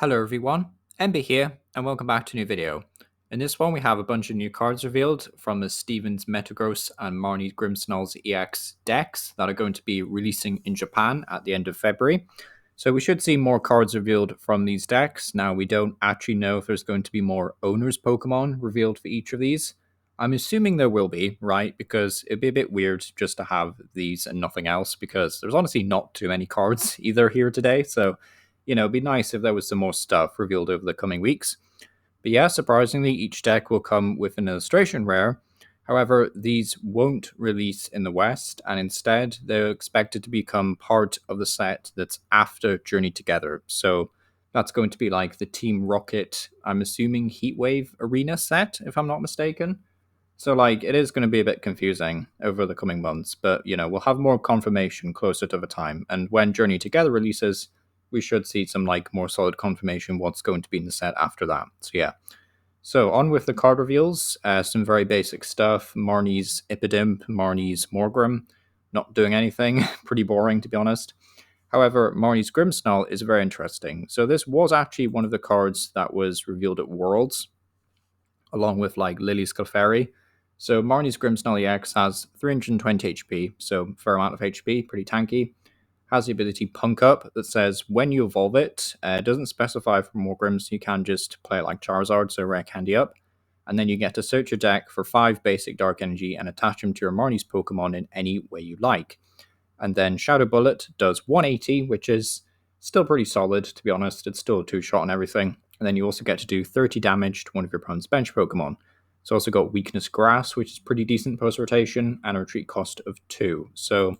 Hello everyone, MB here, and welcome back to a new video. In this one we have a bunch of new cards revealed from the Stevens Metagross and Marnie Grimmsnarl's EX decks that are going to be releasing in Japan at the end of February. So we should see more cards revealed from these decks. Now we don't actually know if there's going to be more owners Pokemon revealed for each of these. I'm assuming there will be, right? Because it'd be a bit weird just to have these and nothing else, because there's honestly not too many cards either here today, so it'd be nice if there was some more stuff revealed over the coming weeks. But yeah, surprisingly, each deck will come with an illustration rare. However, these won't release in the West, and instead they're expected to become part of the set that's after Journey Together. So that's going to be like the Team Rocket, I'm assuming, Heatwave Arena set, if I'm not mistaken. So, it is going to be a bit confusing over the coming months, but, we'll have more confirmation closer to the time. And when Journey Together releases, we should see some, more solid confirmation what's going to be in the set after that. So, yeah. So, on with the card reveals. Some very basic stuff. Marnie's Ipidimp, Marnie's Morgrim. Not doing anything. Pretty boring, to be honest. However, Marnie's Grimmsnarl is very interesting. So, this was actually one of the cards that was revealed at Worlds, along with, Lily's Clefairy. So Marnie's Grimmsnarl EX has 320 HP, so fair amount of HP, pretty tanky. Has the ability Punk Up that says when you evolve it, doesn't specify for more Grims, you can just play it like Charizard, so Rare Candy Up. And then you get to search your deck for 5 basic Dark Energy and attach them to your Marnie's Pokemon in any way you like. And then Shadow Bullet does 180, which is still pretty solid, to be honest. It's still a 2-shot and everything. And then you also get to do 30 damage to one of your opponent's bench Pokemon. It's also got Weakness Grass, which is pretty decent post-rotation, and a retreat cost of 2. So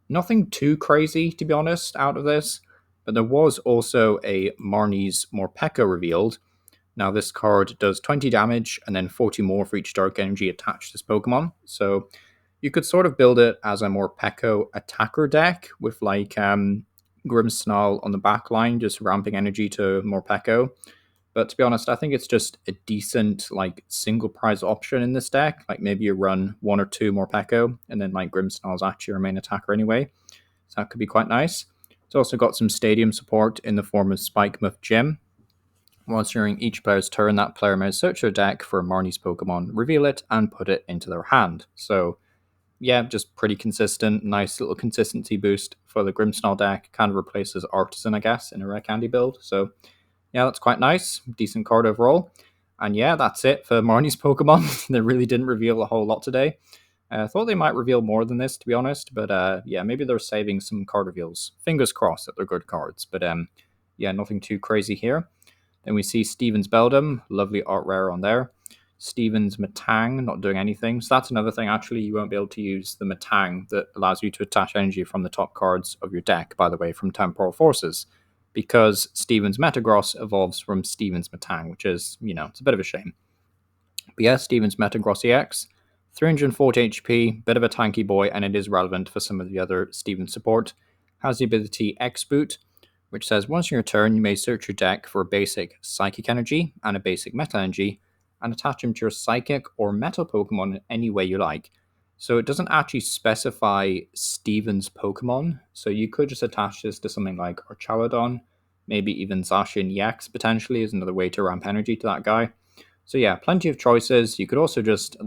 nothing too crazy, to be honest, out of this. But there was also a Marnie's Morpeko revealed. Now this card does 20 damage, and then 40 more for each Dark Energy attached to this Pokemon. So you could sort of build it as a Morpeko attacker deck with, Grimmsnarl on the back line, just ramping energy to Morpeko. But to be honest, I think it's just a decent, single prize option in this deck. Maybe you run 1 or 2 Morpeko, and then, Grimmsnarl's actually your main attacker anyway. So that could be quite nice. It's also got some stadium support in the form of Spike Muff Gym. Once during each player's turn, that player may search their deck for Marnie's Pokemon, reveal it, and put it into their hand. So, yeah, just pretty consistent. Nice little consistency boost for the Grimmsnarl deck. Kind of replaces Artisan, I guess, in a Rare Candy build. So, yeah, that's quite nice. Decent card overall. And yeah, that's it for Marnie's Pokemon. They really didn't reveal a whole lot today. I thought they might reveal more than this, to be honest. But yeah, maybe they're saving some card reveals. Fingers crossed that they're good cards. But yeah, nothing too crazy here. Then we see Steven's Beldum. Lovely art rare on there. Steven's Metang, not doing anything. So that's another thing, actually. You won't be able to use the Metang that allows you to attach energy from the top cards of your deck, by the way, from Temporal Forces, because Steven's Metagross evolves from Steven's Metang, which is, it's a bit of a shame. But yeah, Steven's Metagross EX, 340 HP, bit of a tanky boy, and it is relevant for some of the other Steven support. Has the ability X-Boot, which says once in your turn, you may search your deck for a basic Psychic Energy and a basic Metal Energy, and attach them to your Psychic or Metal Pokemon in any way you like. So it doesn't actually specify Steven's Pokemon, so you could just attach this to something like Archaladon, maybe even Zacian EX potentially is another way to ramp energy to that guy. So yeah, plenty of choices. You could also just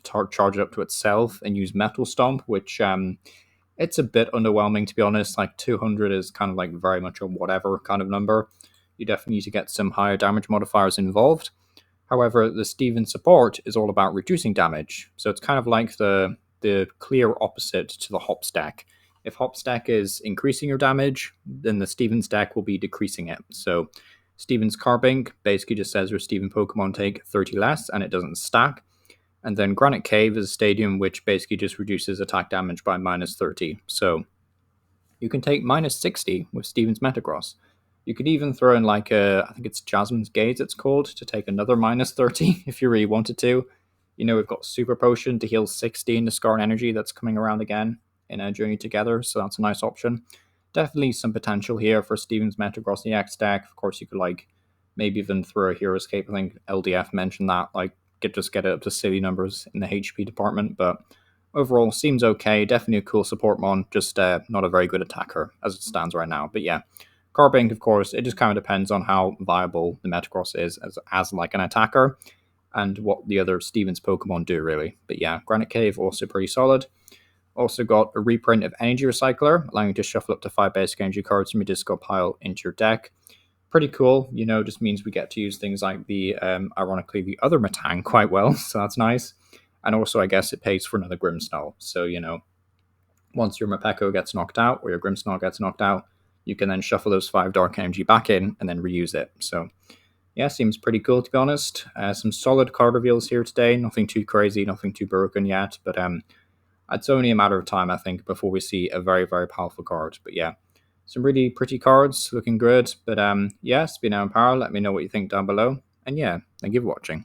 charge it up to itself and use Metal Stomp, which it's a bit underwhelming, to be honest. 200 is kind of very much a whatever kind of number. You definitely need to get some higher damage modifiers involved. However, the Steven support is all about reducing damage, so it's kind of like the clear opposite to the Hops deck. If Hops deck is increasing your damage, then the Steven's deck will be decreasing it. So Steven's Carbink basically just says your Steven Pokemon take 30 less, and it doesn't stack. And then Granite Cave is a stadium which basically just reduces attack damage by minus 30. So you can take minus 60 with Steven's Metagross. You could even throw in I think it's Jasmine's Gaze it's called, to take another minus 30 if you really wanted to. We've got Super Potion to heal 60 in the Scar Energy that's coming around again in a Journey Together, so that's a nice option. Definitely some potential here for Steven's Metagross EX deck. Of course, you could maybe even throw a Hero Escape. I think LDF mentioned that, just get it up to silly numbers in the HP department, but overall seems okay. Definitely a cool support mon, just not a very good attacker as it stands right now. But yeah, Carbink, of course, it just kind of depends on how viable the Metagross is as like an attacker and what the other Stevens Pokemon do, really. But yeah, Granite Cave also pretty solid. Also got a reprint of Energy Recycler, allowing you to shuffle up to 5 basic energy cards from your discard pile into your deck. Pretty cool, just means we get to use things like ironically, the other Metang quite well, so that's nice. And also, I guess it pays for another Grimmsnarl. So, once your Mapeko gets knocked out or your Grimmsnarl gets knocked out, you can then shuffle those 5 Dark Energy back in and then reuse it. So, yeah, seems pretty cool to be honest. Some solid card reveals here today. Nothing too crazy, nothing too broken yet, but it's only a matter of time, I think, before we see a very, very powerful card. But yeah, some really pretty cards, looking good. But yeah, it's been Empower. Let me know what you think down below. And yeah, thank you for watching.